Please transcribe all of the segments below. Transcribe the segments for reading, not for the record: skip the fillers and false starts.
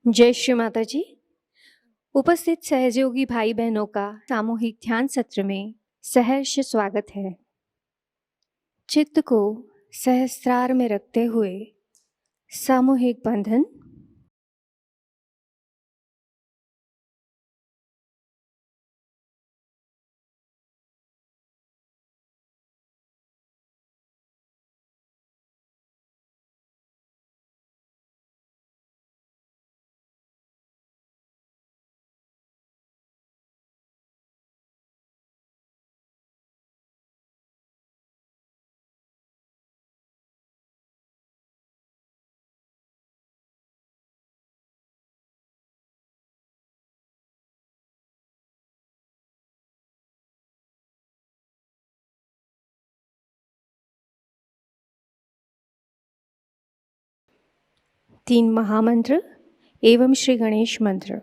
जय श्री माताजी। उपस्थित सहयोगी भाई बहनों का सामूहिक ध्यान सत्र में सहर्ष स्वागत है। चित्त को सहस्त्रार में रखते हुए सामूहिक बंधन। तीन महामंत्र एवं श्री गणेश मंत्र।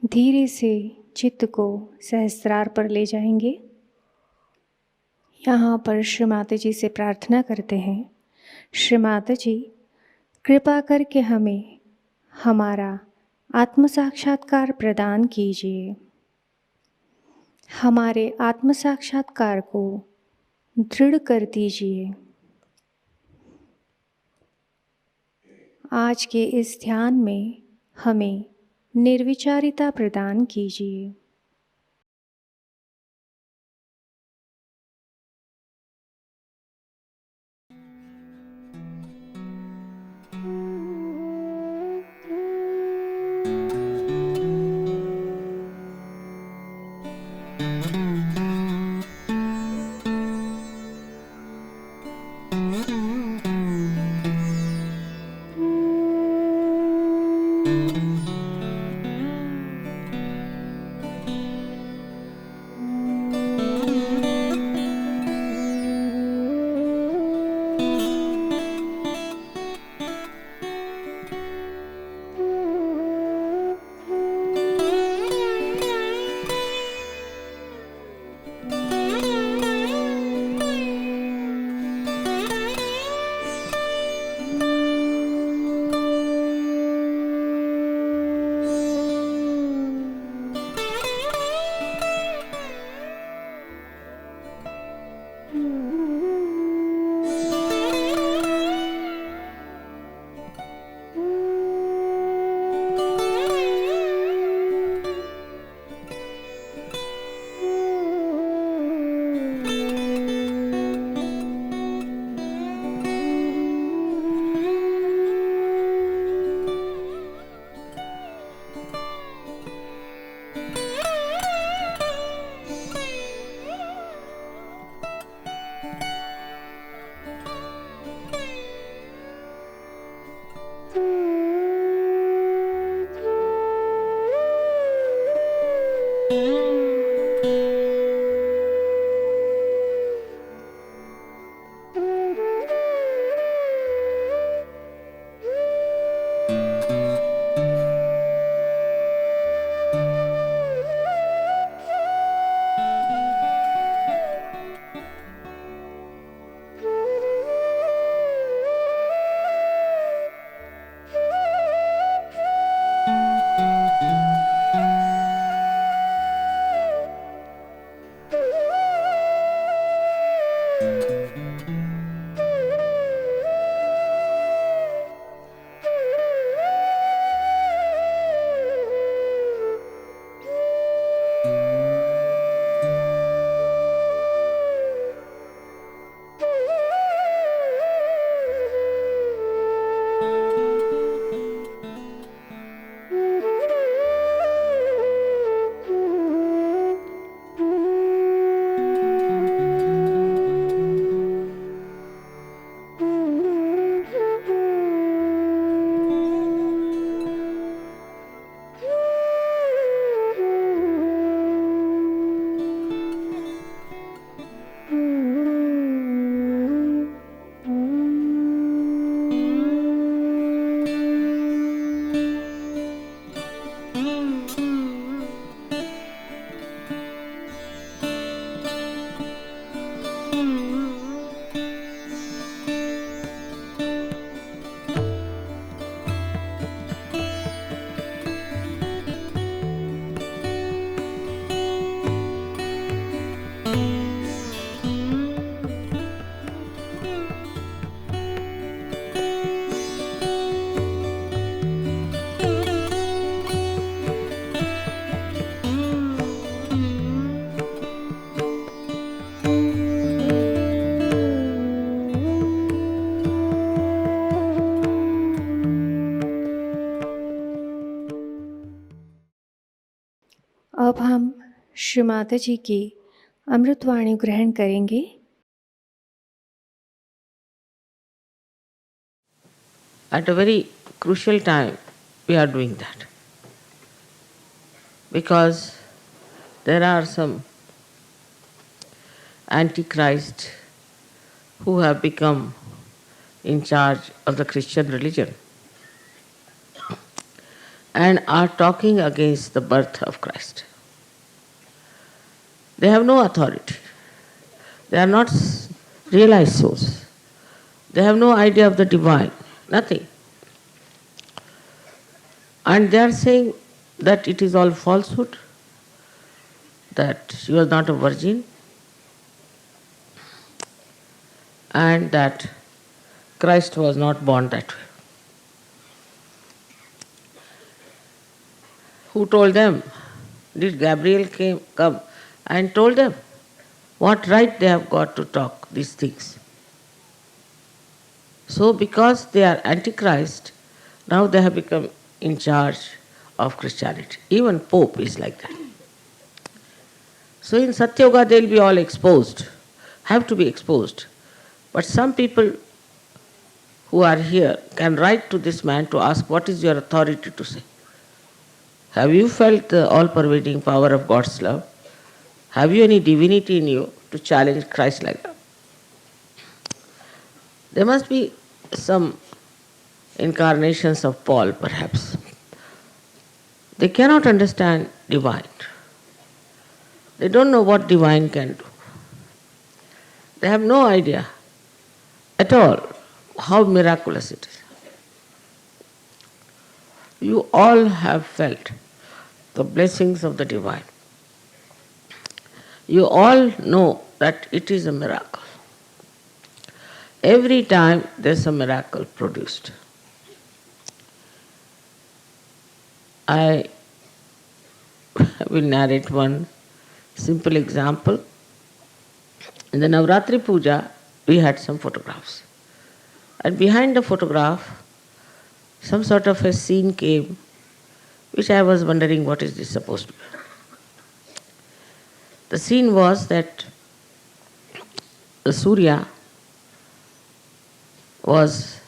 धीरे से चित्त को सहस्त्रार पर ले जाएंगे। यहाँ पर श्री माताजी से प्रार्थना करते हैं, श्री माताजी कृपा करके हमें हमारा आत्म साक्षात्कार प्रदान कीजिए। हमारे आत्म साक्षात्कार को दृढ़ कर दीजिए। आज के इस ध्यान में हमें निर्विचारिता प्रदान कीजिए। अब हम श्री माताजी की अमृतवाणी ग्रहण करेंगे। At a very crucial time, we are doing that. Because there are some antichrist who have become in charge of the Christian religion and are talking against the birth of Christ. They have no authority. They are not realized souls. They have no idea of the divine, nothing. And they are saying that it is all falsehood, that she was not a virgin, and that Christ was not born that way. Who told them? Did Gabriel come and told them what right they have got to talk these things? So because they are antichrist, now they have become in charge of Christianity. Even Pope is like that. So in Satyoga they will be all exposed, have to be exposed. But some people who are here can write to this man to ask, what is your authority to say? Have you felt the all-pervading power of God's love? Have you any divinity in you to challenge Christ like that? There must be some incarnations of Paul, perhaps. They cannot understand divine. They don't know what divine can do. They have no idea at all how miraculous it is. You all have felt the blessings of the divine. You all know that it is a miracle. Every time there's a miracle produced. I will narrate one simple example. In the Navratri Puja, we had some photographs. And behind the photograph, some sort of a scene came, which I was wondering what is this supposed to be. The scene was that the Surya was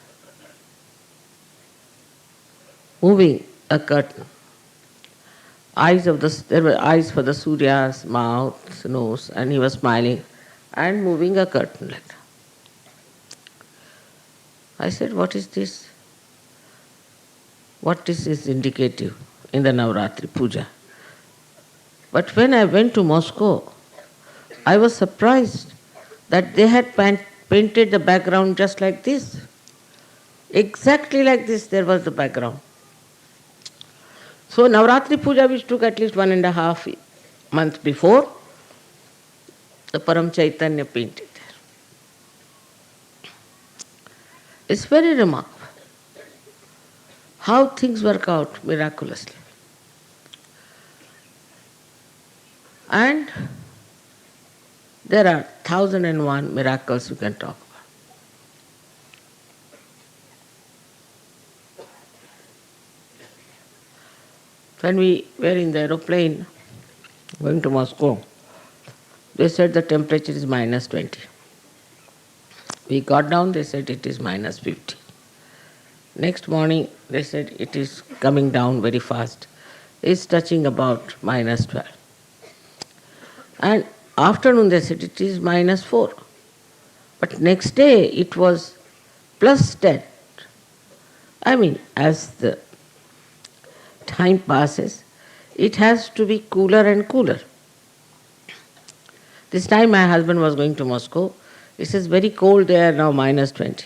moving a curtain. There were eyes for the Surya's mouth, nose, and he was smiling and moving a curtain like that. I said, what is this? What this is indicative in the Navratri Puja? But when I went to Moscow, I was surprised that they had painted the background just like this. Exactly like this there was the background. So Navratri Puja, which took at least 1.5 months before, the Param Chaitanya painted there. It's very remarkable how things work out miraculously. And there are 1,001 miracles you can talk about. When we were in the aeroplane going to Moscow, they said the temperature is -20. We got down, they said it is -50. Next morning, they said it is coming down very fast. It's touching about -12. And afternoon, they said it is -4. But next day, it was +10. I mean, as the time passes, it has to be cooler and cooler. This time my husband was going to Moscow. He says, very cold there now, -20.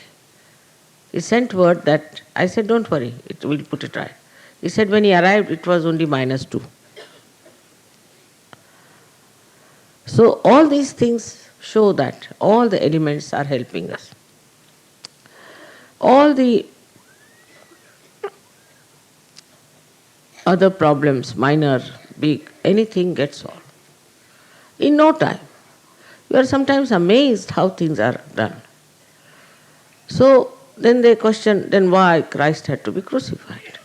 He sent word that, I said, don't worry, we'll put it right. He said when he arrived, it was only -2. So all these things show that all the elements are helping us. All the other problems, minor, big, anything gets solved in no time. You are sometimes amazed how things are done. So then they question, then why Christ had to be crucified?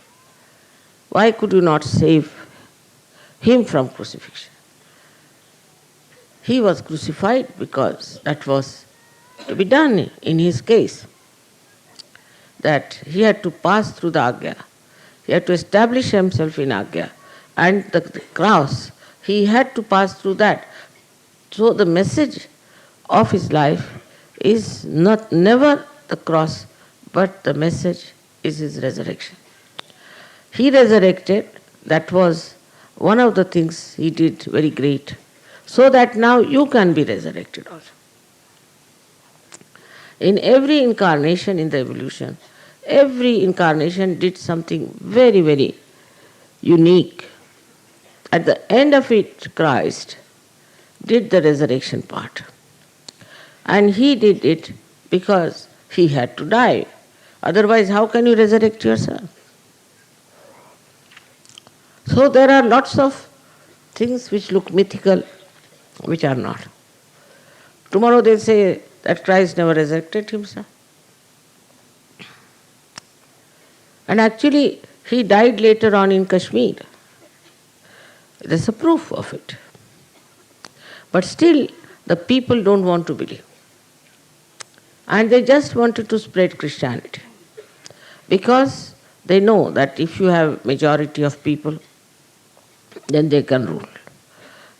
Why could you not save him from crucifixion? He was crucified because that was to be done in his case. That he had to pass through the Agya. He had to establish himself in Agya. And the cross, he had to pass through that. So the message of his life is never the cross, but the message is his resurrection. He resurrected, that was one of the things he did very great, so that now you can be resurrected also. In every incarnation in the evolution, every incarnation did something very, very unique. At the end of it, Christ did the resurrection part. And he did it because he had to die. Otherwise, how can you resurrect yourself? So there are lots of things which look mythical, which are not. Tomorrow they'll say that Christ never resurrected himself. And actually, he died later on in Kashmir. There's a proof of it. But still, the people don't want to believe. And they just wanted to spread Christianity. Because they know that if you have majority of people, then they can rule.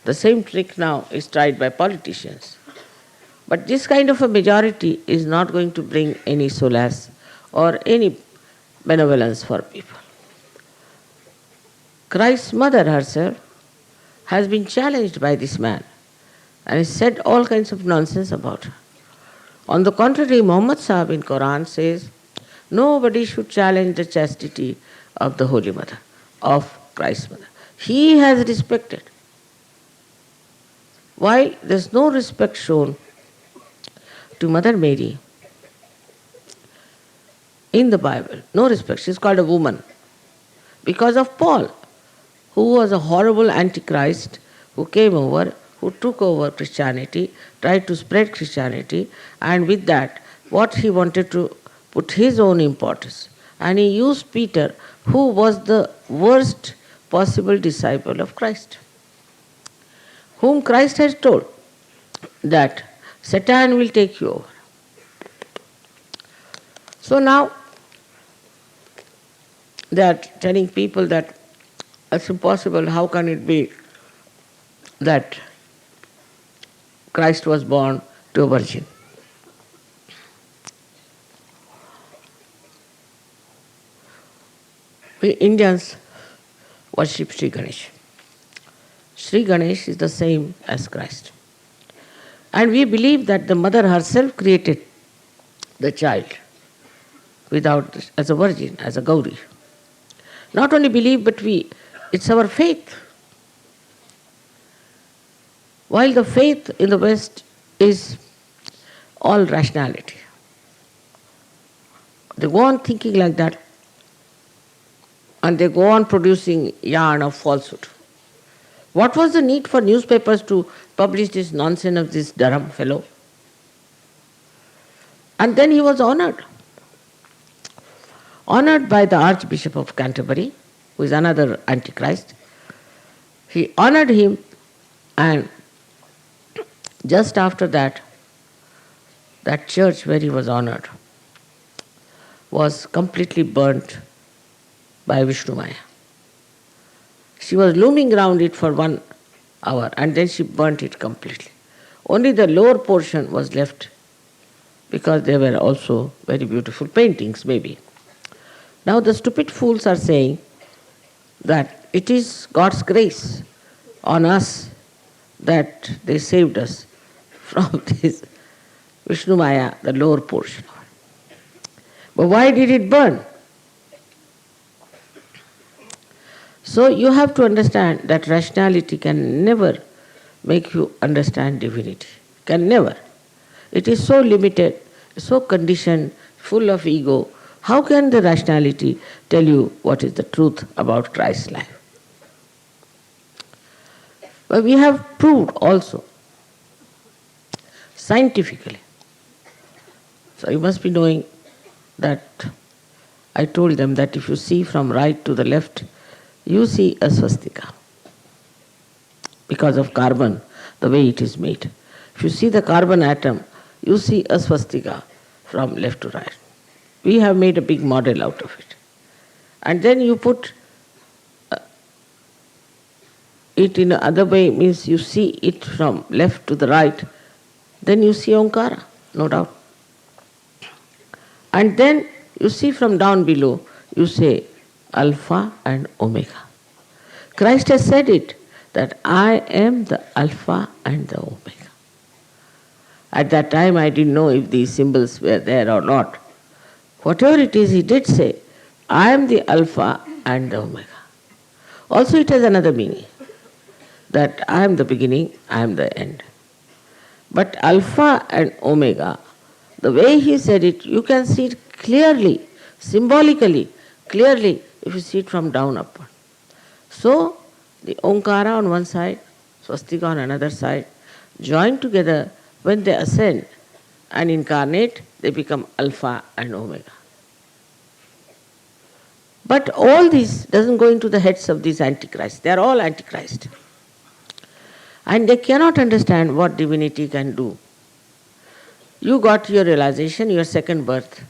The same trick now is tried by politicians. But this kind of a majority is not going to bring any solace or any benevolence for people. Christ's mother herself has been challenged by this man and has said all kinds of nonsense about her. On the contrary, Muhammad Sahib in Quran says, nobody should challenge the chastity of the Holy Mother, of Christ's mother. He has respected. While there's no respect shown to Mother Mary in the Bible, no respect. She's called a woman because of Paul, who was a horrible antichrist who came over, who took over Christianity, tried to spread Christianity, and with that, what he wanted to put his own importance. And he used Peter, who was the worst possible disciple of Christ, whom Christ has told that Satan will take you over. So now they are telling people that it's impossible, how can it be that Christ was born to a virgin? We Indians worship Sri Ganesh. Sri Ganesh is the same as Christ. And we believe that the mother herself created the child as a virgin, as a Gauri. Not only believe, but it's our faith. While the faith in the West is all rationality. They go on thinking like that, and they go on producing yarn of falsehood. What was the need for newspapers to publish this nonsense of this Durham fellow? And then he was honored. Honored by the Archbishop of Canterbury, who is another Antichrist. He honored him, and just after that, that church where he was honored was completely burnt by Vishnu Maya. She was looming around it for 1 hour and then she burnt it completely. Only the lower portion was left because they were also very beautiful paintings, maybe. Now the stupid fools are saying that it is God's grace on us that they saved us from this Vishnu Maya, the lower portion. But why did it burn? So you have to understand that rationality can never make you understand divinity. Can never. It is so limited, so conditioned, full of ego. How can the rationality tell you what is the truth about Christ's life? But we have proved also, scientifically. So you must be knowing that I told them that if you see from right to the left, you see a swastika because of carbon, the way it is made. If you see the carbon atom, you see a swastika from left to right. We have made a big model out of it. And then you put it in another way, means you see it from left to the right, then you see Omkara, no doubt. And then you see from down below, you say Alpha and Omega. Christ has said it, that I am the Alpha and the Omega. At that time I didn't know if these symbols were there or not. Whatever it is, he did say, I am the Alpha and the Omega. Also it has another meaning, that I am the beginning, I am the end. But Alpha and Omega, the way he said it, you can see it clearly, symbolically, clearly, if you see it from down upward. So, the Omkara on one side, Swastika on another side, joined together, when they ascend and incarnate, they become Alpha and Omega. But all this doesn't go into the heads of these antichrists. They are all antichrist. And they cannot understand what divinity can do. You got your realization, your second birth,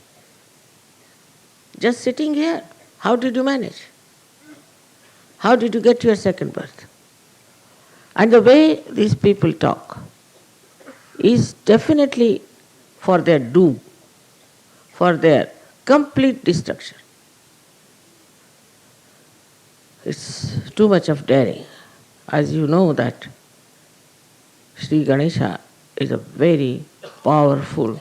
just sitting here. How did you manage? How did you get your second birth? And the way these people talk is definitely for their doom, for their complete destruction. It's too much of daring. As you know that Sri Ganesha is a very powerful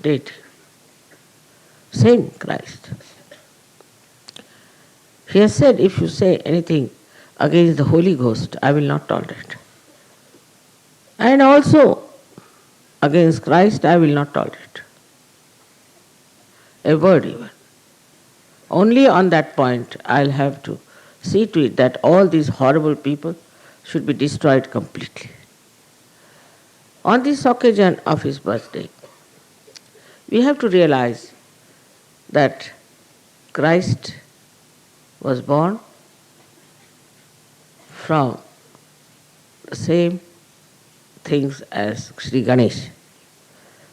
deity. Same Christ. He has said, if you say anything against the Holy Ghost, I will not tolerate. And also, against Christ, I will not tolerate. A word even. Only on that point, I'll have to see to it that all these horrible people should be destroyed completely. On this occasion of his birthday, we have to realize that Christ was born from the same things as Sri Ganesh.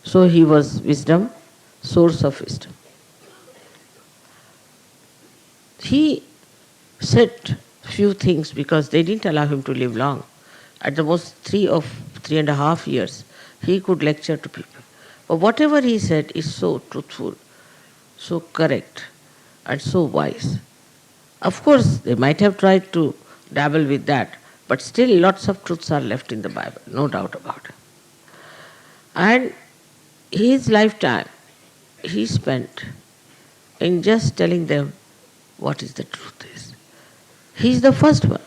So he was wisdom, source of wisdom. He said few things because they didn't allow him to live long. At the most 3.5 years, he could lecture to people. But whatever he said is so truthful, so correct, and so wise. Of course, they might have tried to dabble with that, but still lots of truths are left in the Bible, no doubt about it. And his lifetime he spent in just telling them what is the truth is. He is the first one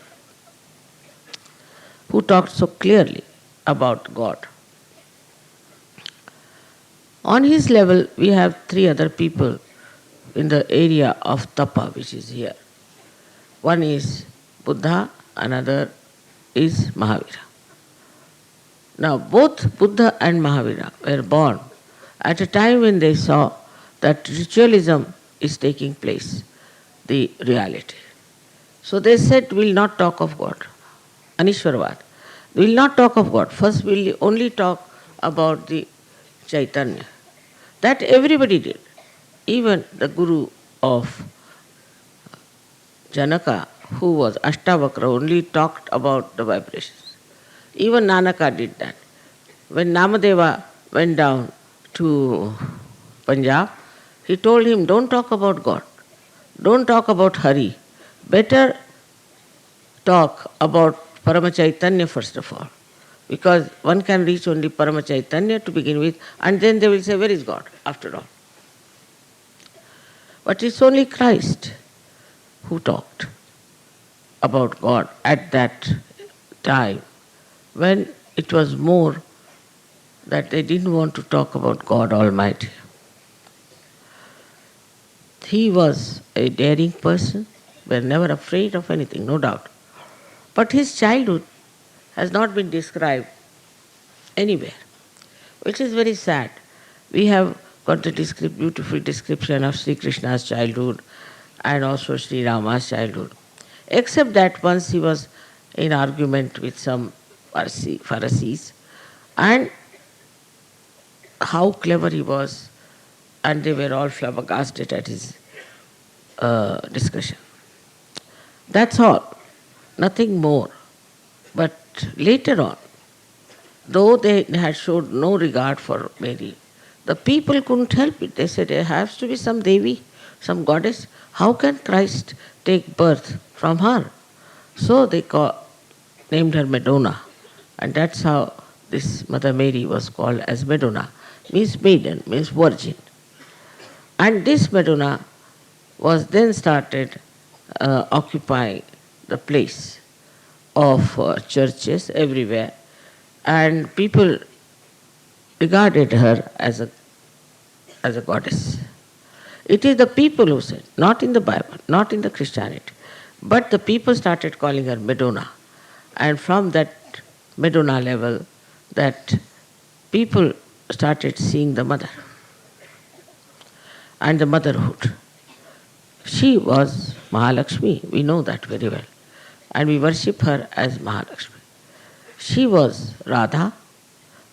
who talked so clearly about God. On his level, we have 3 other people in the area of tapa, which is here. One is Buddha, another is Mahavira. Now, both Buddha and Mahavira were born at a time when they saw that ritualism is taking place, the reality. So they said, we'll not talk of God. Anishwarvad. We'll not talk of God. First, we'll only talk about the Chaitanya. That everybody did. Even the guru of Janaka, who was Ashtavakra, only talked about the vibrations. Even Nanaka did that. When Namadeva went down to Punjab, he told him, don't talk about God. Don't talk about Hari. Better talk about Paramachaitanya first of all. Because one can reach only Paramachaitanya to begin with, and then they will say, where is God after all? But it's only Christ who talked about God at that time, when it was more that they didn't want to talk about God Almighty. He was a daring person, were never afraid of anything, no doubt. But his childhood has not been described anywhere, which is very sad. We have got the beautiful description of Sri Krishna's childhood and also Sri Rama's childhood. Except that once he was in argument with some Pharisees, and how clever he was, and they were all flabbergasted at his discussion. That's all, nothing more. But later on, though they had showed no regard for Mary, the people couldn't help it. They said, there has to be some Devi, some goddess. How can Christ take birth from her? So they named her Madonna. And that's how this Mother Mary was called as Madonna. Means maiden, means virgin. And this Madonna was then started occupying the place of churches everywhere. And people regarded her as a goddess. It is the people who said, not in the Bible, not in the Christianity. But the people started calling her Madonna. And from that Madonna level, that people started seeing the mother and the motherhood. She was Mahalakshmi, we know that very well. And we worship her as Mahalakshmi. She was Radha.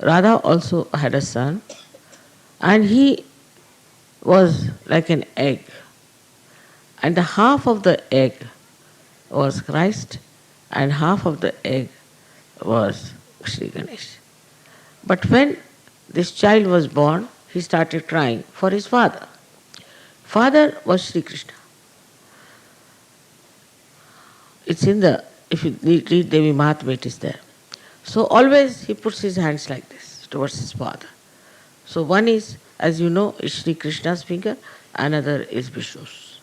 Radha also had a son, and he was like an egg. And the half of the egg was Christ, and half of the egg was Shri Ganesh. But when this child was born, he started crying for his father. Father was Sri Krishna. It's in the, if you read Devi Mahatma, it is there. So always he puts his hands like this towards his father. So one is, as you know, is Sri Krishna's finger, another is Vishnu's.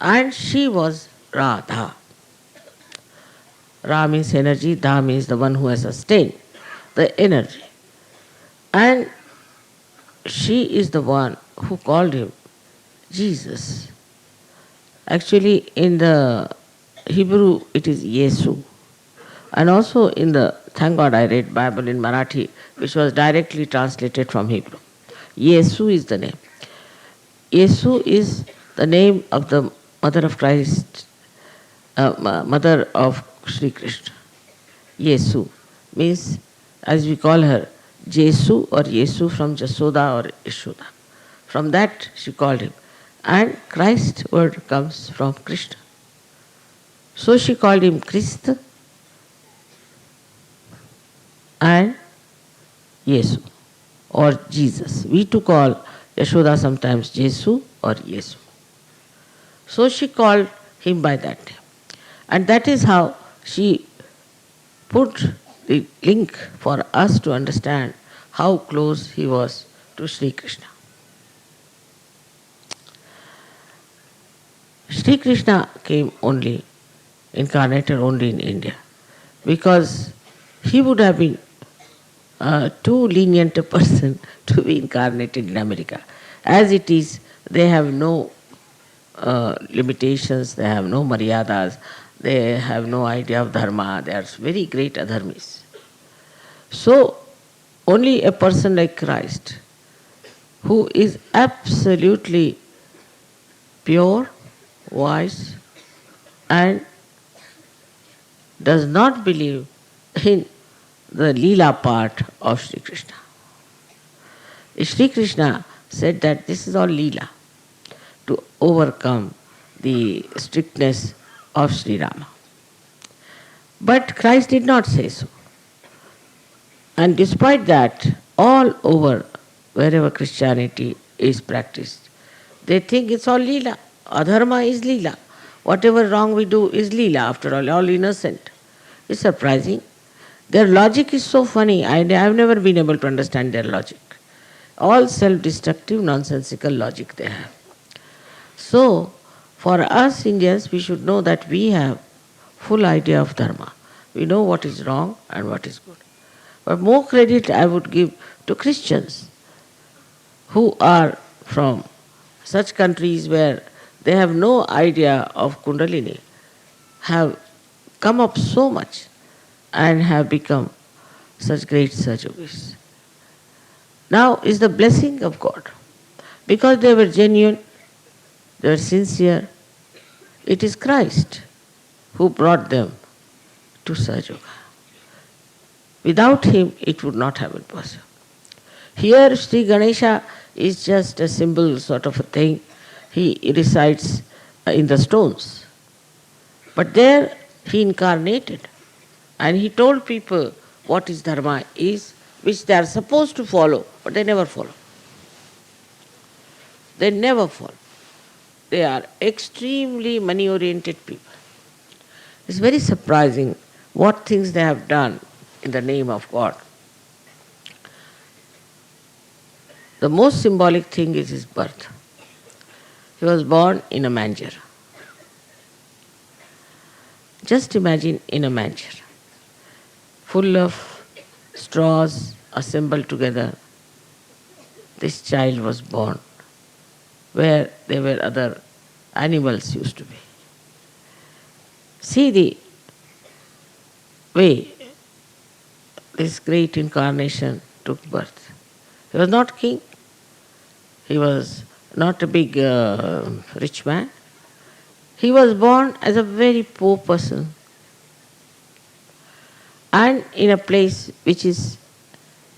And she was Radha. Ra means energy, Da means the one who has sustained the energy. And she is the one who called him Jesus. Actually, in the Hebrew, it is Yesu. And also in the, thank God I read Bible in Marathi, which was directly translated from Hebrew. Yesu is the name. Yesu is the name of the mother of Christ, mother of Sri Krishna. Yesu means, as we call her, Jesu or Yesu from Jasoda or Yashoda. From that she called him. And Christ word comes from Krishna. So she called him Christ and Yesu or Jesus. We too call Yashoda sometimes Jesu or Yesu. So she called him by that name. And that is how she put the link for us to understand how close he was to Sri Krishna. Sri Krishna came only, incarnated only in India, because he would have been too lenient a person to be incarnated in America. As it is, they have no limitations, they have no maryadas, they have no idea of dharma, they are very great adharmis. So, only a person like Christ, who is absolutely pure, wise, and does not believe in the Leela part of Sri Krishna. Sri Krishna said that this is all Leela to overcome the strictness of Sri Rama. But Christ did not say so. And despite that, all over, wherever Christianity is practiced, they think it's all Leela. Adharma is Leela. Whatever wrong we do is Leela, after all innocent. It's surprising. Their logic is so funny. I've never been able to understand their logic. All self-destructive, nonsensical logic they have. So, for us Indians, we should know that we have full idea of dharma. We know what is wrong and what is good. But more credit I would give to Christians who are from such countries where they have no idea of Kundalini, have come up so much and have become such great Sahajayogas. Now is the blessing of God. Because they were genuine, they were sincere, it is Christ who brought them to Sahajayoga. Without him, it would not have been possible. Here, Sri Ganesha is just a symbol sort of a thing. He resides in the stones. But there, he incarnated. And he told people what his dharma is, which they are supposed to follow, but they never follow. They never follow. They are extremely money-oriented people. It's very surprising what things they have done in the name of God. The most symbolic thing is his birth. He was born in a manger. Just imagine, in a manger, full of straws assembled together, this child was born, where there were other animals used to be. See the way this great incarnation took birth. He was not king, he was not a big rich man. He was born as a very poor person and in a place which is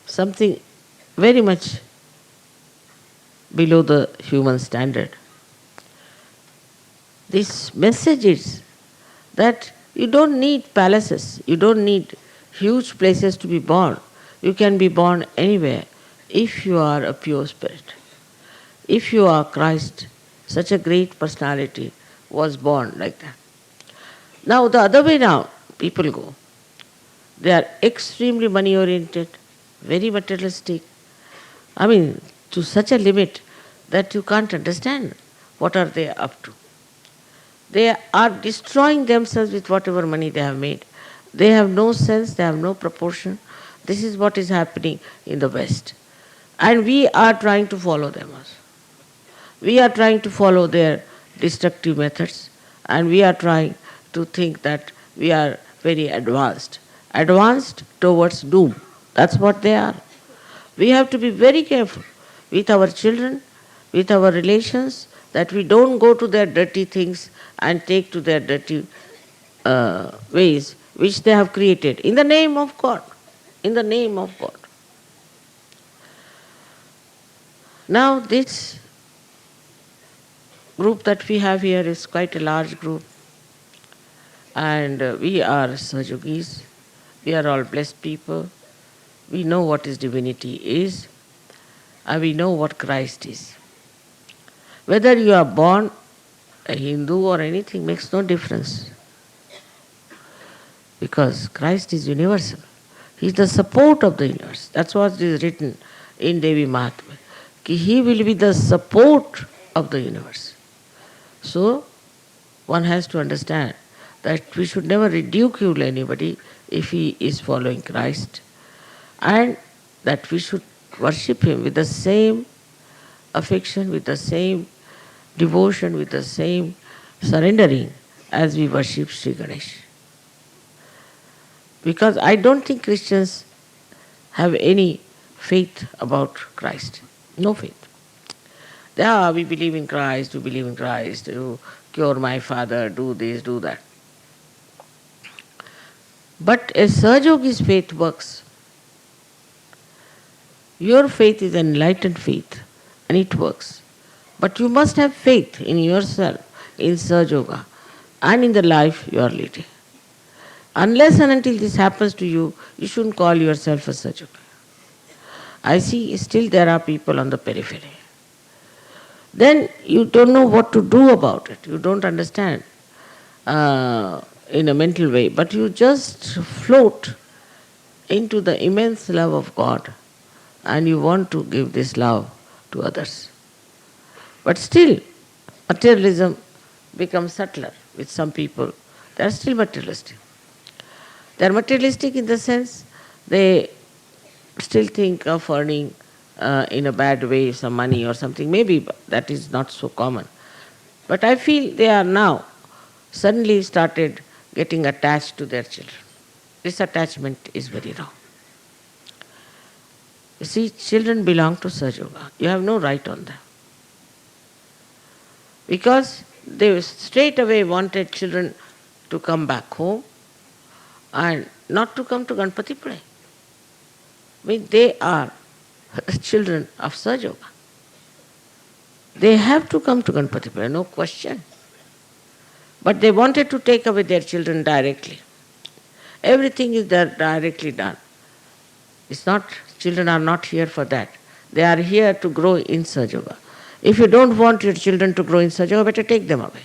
something very much below the human standard. This message is that you don't need palaces, you don't need huge places to be born. You can be born anywhere if you are a pure spirit. If you are Christ, such a great personality was born like that. Now the other way now, people go. They are extremely money oriented, very materialistic. I mean, to such a limit that you can't understand what are they up to. They are destroying themselves with whatever money they have made. They have no sense, they have no proportion. This is what is happening in the West. And we are trying to follow them also. We are trying to follow their destructive methods, and we are trying to think that we are very advanced. Advanced towards doom. That's what they are. We have to be very careful with our children, with our relations, that we don't go to their dirty things and take to their dirty ways which they have created in the name of God. In the name of God. Now this group that we have here is quite a large group, and we are Sahajogis. We are all blessed people. We know what is divinity is, and we know what Christ is. Whether you are born a Hindu or anything makes no difference, because Christ is universal. He is the support of the universe. That's what is written in Devi Mahatmya. He will be the support of the universe. So, one has to understand that we should never ridicule anybody if he is following Christ, and that we should worship him with the same affection, with the same devotion, with the same surrendering as we worship Shri Ganesh. Because I don't think Christians have any faith about Christ. No faith. We believe in Christ, you believe in Christ, you cure my father, do this, do that. But a Sahajayogi's faith works. Your faith is an enlightened faith, and it works. But you must have faith in yourself, in Sahajayoga, and in the life you are leading. Unless and until this happens to you, you shouldn't call yourself a Sahajayogi. I see still there are people on the periphery. Then you don't know what to do about it. You don't understand in a mental way, but you just float into the immense love of God, and you want to give this love to others. But still, materialism becomes subtler with some people. They are still materialistic. They are materialistic in the sense they still think of earning in a bad way some money or something. Maybe that is not so common. But I feel they are now suddenly started getting attached to their children. This attachment is very wrong. You see, children belong to Sahajayoga. You have no right on them. Because they straight away wanted children to come back home and not to come to Ganapatipule. I mean, they are children of Sahajayoga. They have to come to Ganapatipule, no question. But they wanted to take away their children directly. Everything is there directly done. It's not, children are not here for that. They are here to grow in Sahajayoga. If you don't want your children to grow in Sahajayoga, better take them away.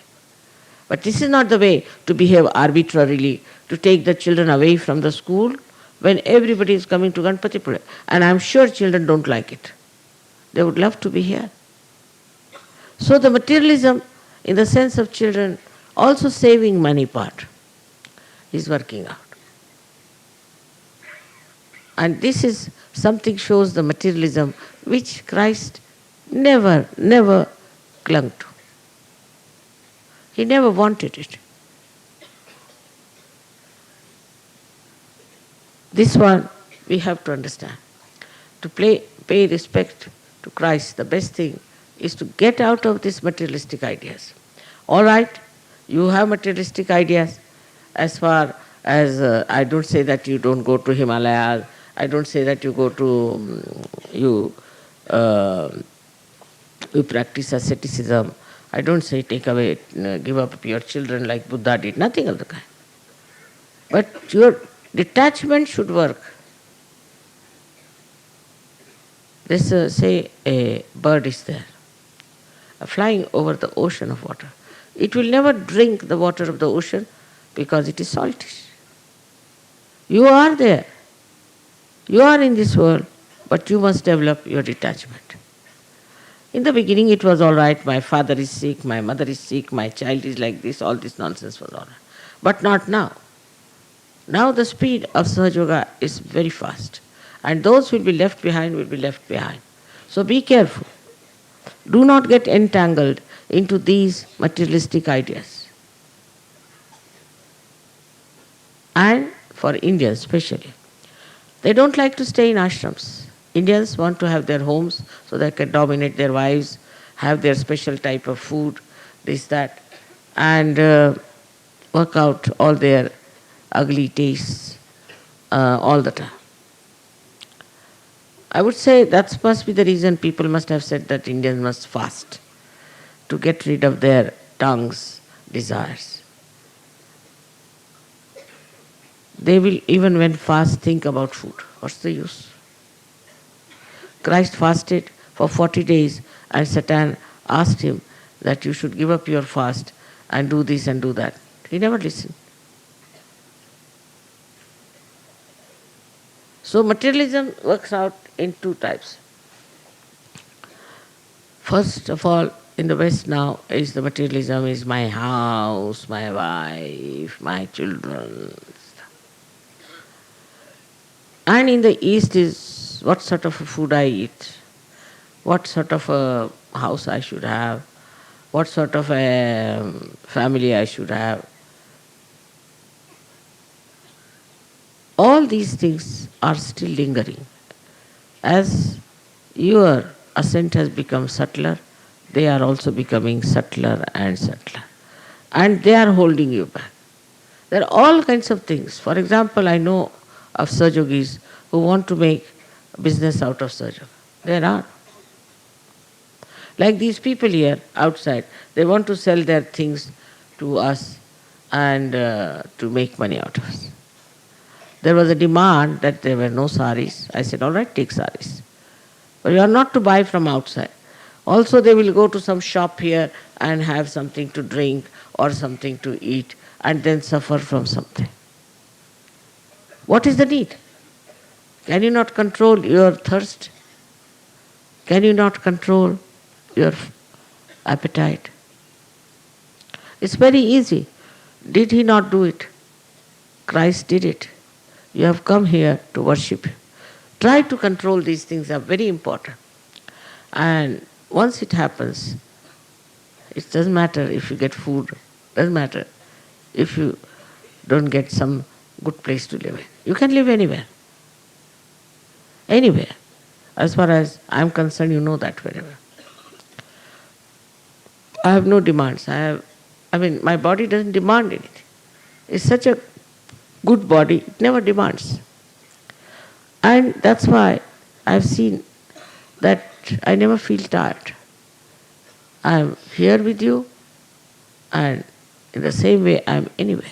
But this is not the way to behave arbitrarily, to take the children away from the school when everybody is coming to Ganapatipule. And I'm sure children don't like it. They would love to be here. So the materialism, in the sense of children, also saving money part, is working out. And this is something shows the materialism which Christ never clung to. He never wanted it. This one we have to understand. To pay respect to Christ, the best thing is to get out of these materialistic ideas. All right, you have materialistic ideas. As far as I don't say that you don't go to Himalayas, I don't say that you go to uh, you practice asceticism. I don't say take away, give up your children like Buddha did. Nothing of the kind. But your detachment should work. Let's say a bird is there, flying over the ocean of water. It will never drink the water of the ocean because it is saltish. You are there. You are in this world, but you must develop your detachment. In the beginning it was all right, my father is sick, my mother is sick, my child is like this, all this nonsense was all right. But not now. Now the speed of Sahajayoga is very fast. And those who will be left behind will be left behind. So be careful. Do not get entangled into these materialistic ideas. And for Indians especially, they don't like to stay in ashrams. Indians want to have their homes so they can dominate their wives, have their special type of food, this, that, and work out all their ugly tastes all the time. I would say that must be the reason people must have said that Indians must fast to get rid of their tongue's desires. They will, even when fast, think about food. What's the use? Christ fasted for 40 days and Satan asked him that you should give up your fast and do this and do that. He never listened. So materialism works out in two types. First of all, in the West now, is the materialism is my house, my wife, my children. And in the East is what sort of a food I eat, what sort of a house I should have, what sort of a family I should have. All these things are still lingering. As your ascent has become subtler, they are also becoming subtler and subtler. And they are holding you back. There are all kinds of things. For example, I know of Sahajogis who want to make business out of Sahajayoga. There are. Like these people here outside, they want to sell their things to us and to make money out of us. There was a demand that there were no saris. I said, all right, take saris. But you are not to buy from outside. Also, they will go to some shop here and have something to drink or something to eat and then suffer from something. What is the need? Can you not control your thirst? Can you not control your appetite? It's very easy. Did he not do it? Christ did it. You have come here to worship him. Try to control these things, are very important. And once it happens, it doesn't matter if you get food, doesn't matter if you don't get some good place to live in. You can live anywhere. Anywhere. As far as I am concerned, you know that very well. I have no demands. My body doesn't demand anything. It's such a good body, it never demands. And that's why I've seen that I never feel tired. I'm here with you, and in the same way I'm anywhere.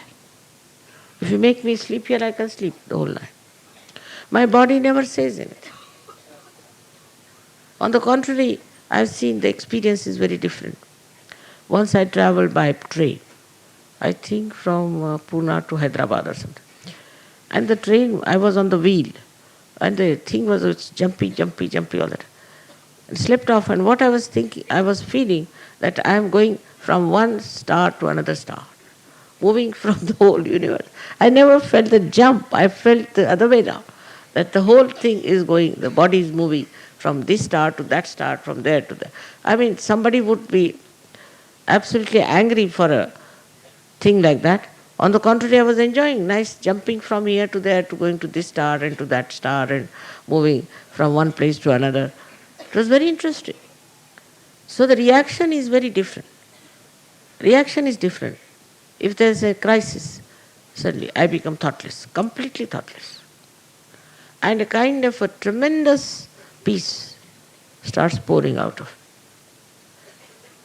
If you make me sleep here, I can sleep the whole night. My body never says anything. On the contrary, I've seen the experience is very different. Once I traveled by train, I think from Pune to Hyderabad or something. And the train, I was on the wheel, and the thing was jumpy all that. And slept off, and what I was thinking, I was feeling that I am going from one star to another star, moving from the whole universe. I never felt the jump, I felt the other way down. That the whole thing is going, the body is moving from this star to that star, from there to there. I mean, somebody would be absolutely angry for a thing like that. On the contrary, I was enjoying nice jumping from here to there to going to this star and to that star and moving from one place to another. It was very interesting. So the reaction is very different. Reaction is different. If there is a crisis, suddenly I become thoughtless, completely thoughtless. And a kind of a tremendous peace starts pouring out of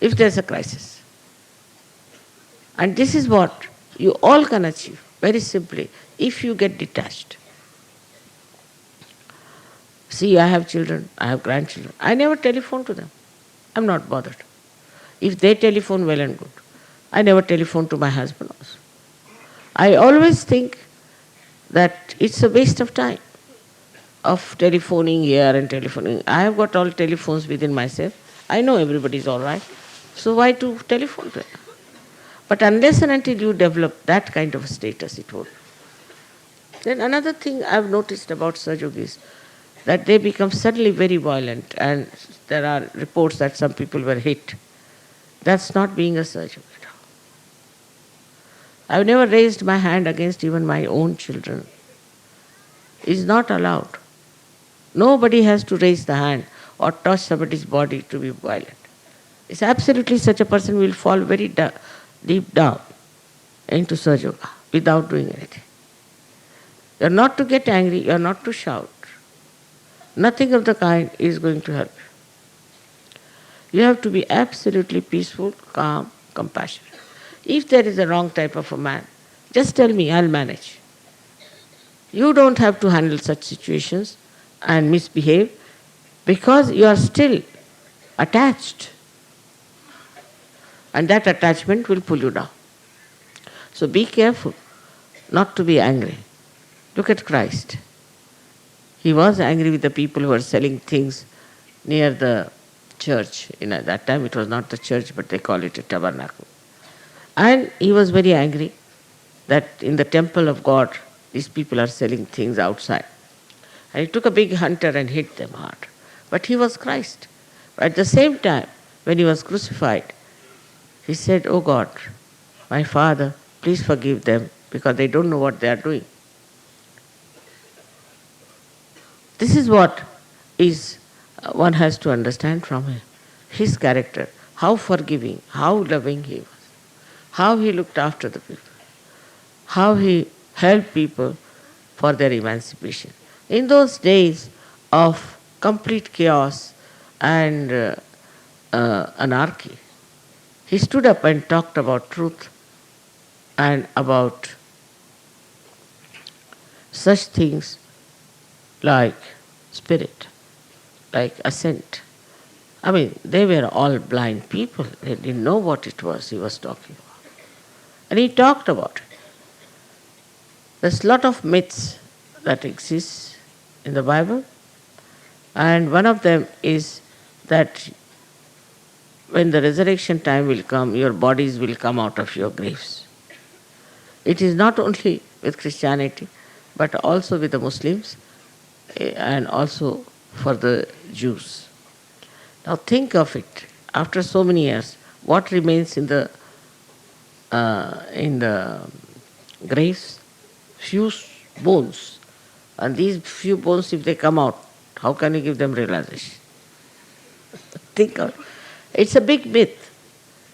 it. If there is a crisis. And this is what you all can achieve, very simply, if you get detached. See, I have children, I have grandchildren. I never telephone to them. I'm not bothered. If they telephone, well and good. I never telephone to my husband also. I always think that it's a waste of time of telephoning here and telephoning. I have got all telephones within myself. I know everybody is all right. So why to telephone to them? But unless and until you develop that kind of a status, it won't. Then another thing I've noticed about Sahaja is that they become suddenly very violent, and there are reports that some people were hit. That's not being a Sahaja. I've never raised my hand against even my own children. It's not allowed. Nobody has to raise the hand or touch somebody's body to be violent. It's absolutely such a person will fall very deep down into Sahaja Yoga without doing anything. You're not to get angry, you're not to shout. Nothing of the kind is going to help you. You have to be absolutely peaceful, calm, compassionate. If there is a wrong type of a man, just tell me, I'll manage. You don't have to handle such situations and misbehave because you are still attached. And that attachment will pull you down. So be careful not to be angry. Look at Christ. He was angry with the people who were selling things near the church. At that time it was not the church, but they call it a tabernacle. And he was very angry that in the temple of God, these people are selling things outside. And he took a big hunter and hit them hard. But he was Christ. But at the same time, when he was crucified, he said, "Oh God, my Father, please forgive them because they don't know what they are doing." This is what is one has to understand from him. His character, how forgiving, how loving he was, how he looked after the people, how he helped people for their emancipation. In those days of complete chaos and anarchy, he stood up and talked about truth and about such things like spirit, like ascent. I mean, they were all blind people. They didn't know what it was he was talking about. And he talked about it. There's a lot of myths that exist in the Bible, and one of them is that when the resurrection time will come, your bodies will come out of your graves. It is not only with Christianity, but also with the Muslims and also for the Jews. Now think of it. After so many years, what remains in the graves? Few bones. And these few bones, if they come out, how can you give them realization? Think of it. It's a big myth.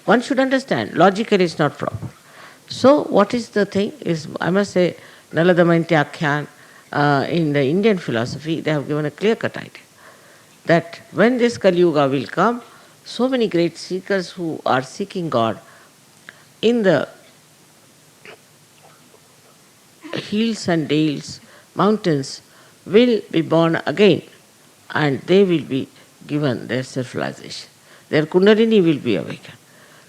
One should understand. Logically it's not proper. So what is the thing is, I must say, Nala Damayanti Akhyan, in the Indian philosophy, they have given a clear-cut idea that when this Kali Yuga will come, so many great seekers who are seeking God in the hills and dales, mountains, will be born again, and they will be given their self-realization. Their Kundalini will be awakened.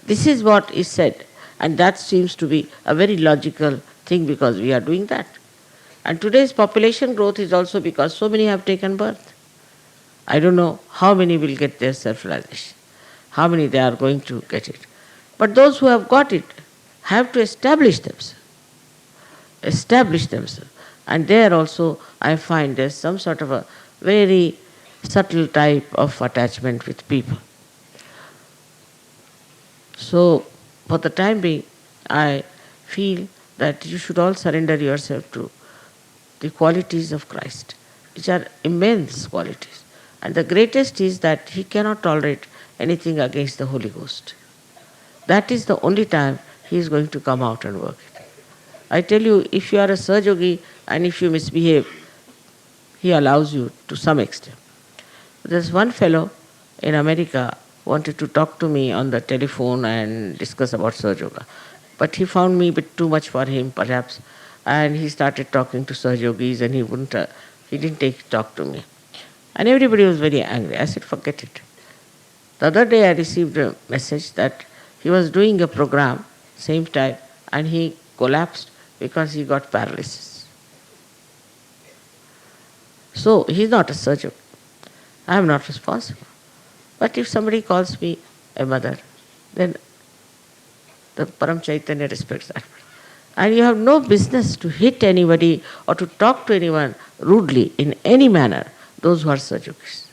This is what is said, and that seems to be a very logical thing because we are doing that. And today's population growth is also because so many have taken birth. I don't know how many will get their self-realization, how many they are going to get it. But those who have got it have to establish themselves. And there also I find there's some sort of a very subtle type of attachment with people. So, for the time being, I feel that you should all surrender yourself to the qualities of Christ, which are immense qualities. And the greatest is that He cannot tolerate anything against the Holy Ghost. That is the only time He is going to come out and work it. I tell you, if you are a Sahajayogi and if you misbehave, He allows you to some extent. There's one fellow in America wanted to talk to me on the telephone and discuss about Sahaja. But he found me a bit too much for him, perhaps, and he started talking to Sahajogis and he didn't talk to me. And everybody was very angry. I said, forget it. The other day I received a message that he was doing a program, same time, and he collapsed because he got paralysis. So he's not a surgeon. I am not responsible. But if somebody calls me a mother, then the Param Chaitanya respects that. And you have no business to hit anybody or to talk to anyone rudely in any manner, those who are Sahajogis.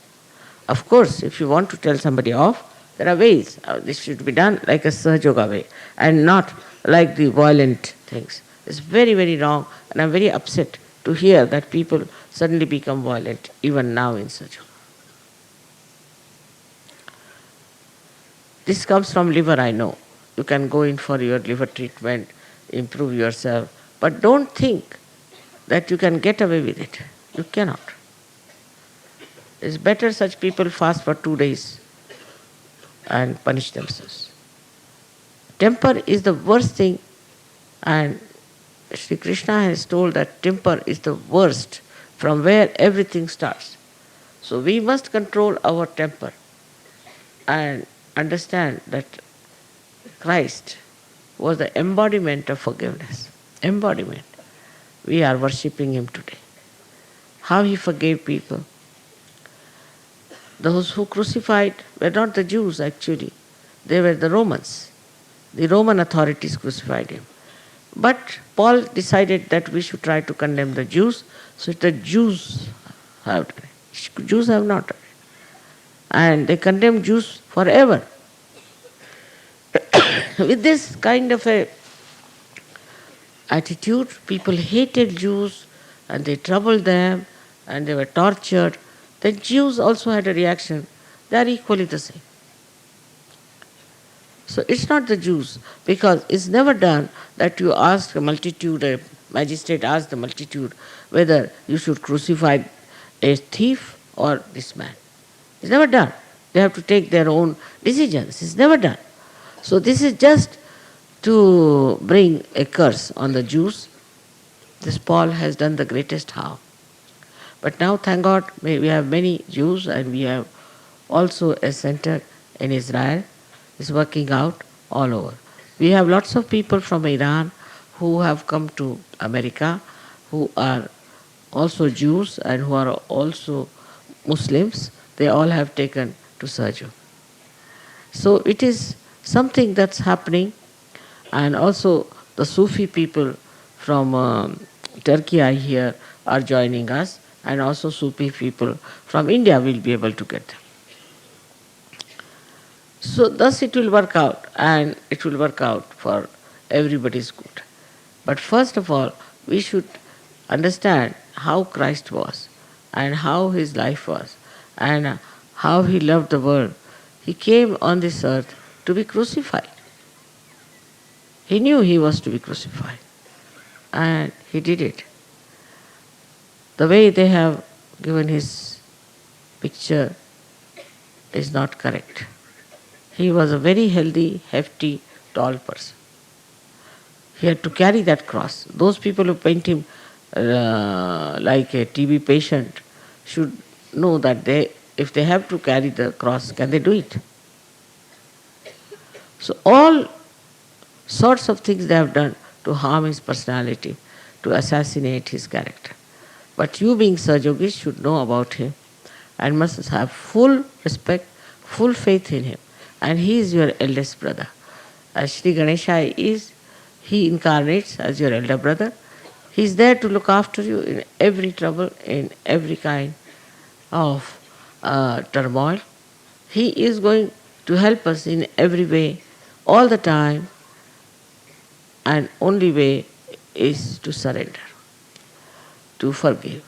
Of course, if you want to tell somebody off, there are ways. This should be done like a Sahajoga way and not like the violent things. It's very, very wrong, and I'm very upset to hear that people suddenly become violent, even now in Sahajoga. This comes from liver, I know. You can go in for your liver treatment, improve yourself, but don't think that you can get away with it. You cannot. It's better such people fast for 2 days and punish themselves. Temper is the worst thing, and Shri Krishna has told that temper is the worst, from where everything starts. So we must control our temper and understand that Christ was the embodiment of forgiveness. Embodiment. We are worshipping Him today. How He forgave people. Those who crucified were not the Jews actually. They were the Romans. The Roman authorities crucified Him. But Paul decided that we should try to condemn the Jews, so the Jews have done it. Jews have not done it. And they condemned Jews forever. With this kind of a attitude, people hated Jews and they troubled them and they were tortured. The Jews also had a reaction. They are equally the same. So it's not the Jews, because it's never done that you ask a multitude, a magistrate asks the multitude whether you should crucify a thief or this man. It's never done. They have to take their own decisions. It's never done. So this is just to bring a curse on the Jews. This Paul has done the greatest harm. But now, thank God, we have many Jews, and we have also a center in Israel. It's working out all over. We have lots of people from Iran who have come to America, who are also Jews and who are also Muslims. They all have taken to Sahaja. So it is something that's happening, and also the Sufi people from Turkey, I hear, are joining us, and also Sufi people from India will be able to get them. So thus it will work out, and it will work out for everybody's good. But first of all, we should understand how Christ was, and how His life was, and how He loved the world. He came on this earth to be crucified. He knew He was to be crucified, and He did it. The way they have given His picture is not correct. He was a very healthy, hefty, tall person. He had to carry that cross. Those people who paint him like a TB patient should know that if they have to carry the cross, can they do it? So all sorts of things they have done to harm his personality, to assassinate his character. But you, being Sahajogis, should know about him and must have full respect, full faith in him. And he is your eldest brother. As Shri Ganesha is, he incarnates as your elder brother. He's there to look after you in every trouble, in every kind of turmoil. He is going to help us in every way, all the time, and only way is to surrender, to forgive.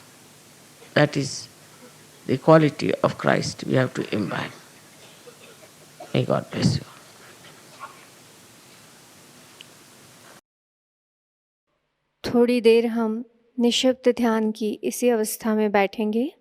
That is the quality of Christ we have to imbibe. May God bless you. थोड़ी देर हम निःशब्द ध्यान की इसी अवस्था में बैठेंगे।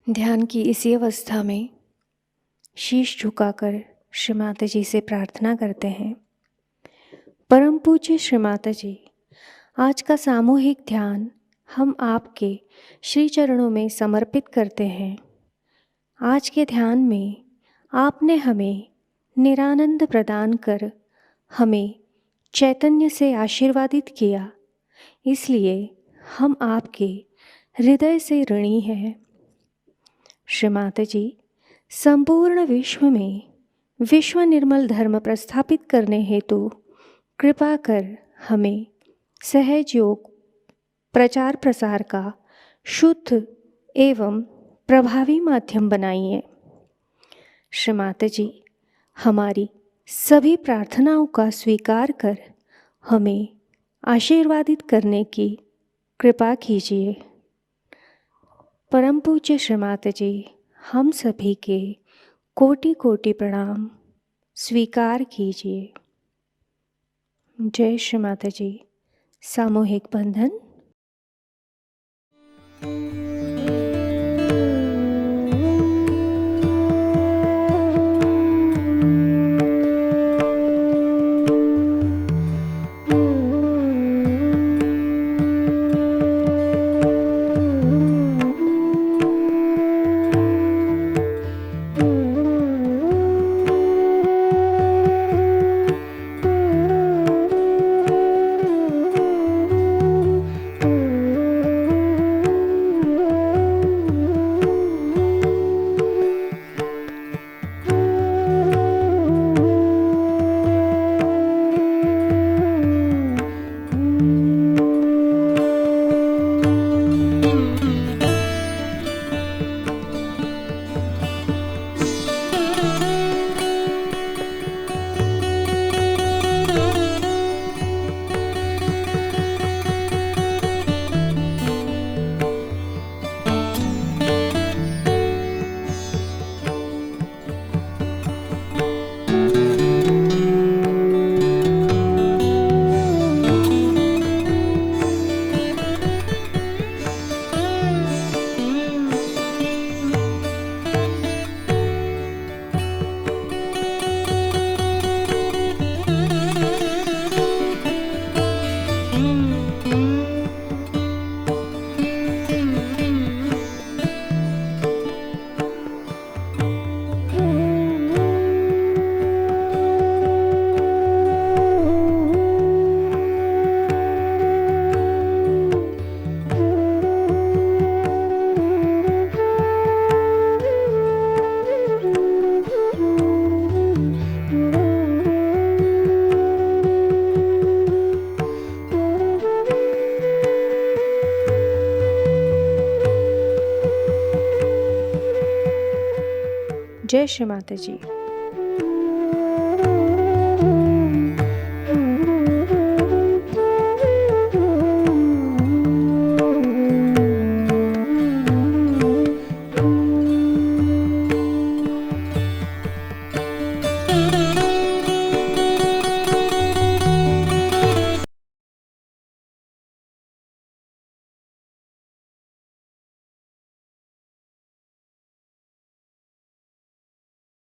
ध्यान की इसी अवस्था में शीश झुकाकर श्री माता जी से प्रार्थना करते हैं। परम पूज्य श्री माता जी, आज का सामूहिक ध्यान हम आपके श्री चरणों में समर्पित करते हैं। आज के ध्यान में आपने हमें निरानंद प्रदान कर हमें चैतन्य से आशीर्वादित किया, इसलिए हम आपके हृदय से ऋणी हैं। श्री माता जी, संपूर्ण विश्व में विश्व निर्मल धर्म प्रस्थापित करने हेतु कृपा कर हमें सहज योग प्रचार प्रसार का शुद्ध एवं प्रभावी माध्यम बनाइए। श्री माता जी, हमारी सभी प्रार्थनाओं का स्वीकार कर हमें आशीर्वादित करने की कृपा कीजिए। परम पूज्य श्री माता जी, हम सभी के कोटि कोटि प्रणाम स्वीकार कीजिए। जय श्री माता जी। सामूहिक बंधन। जय श्री माता जी।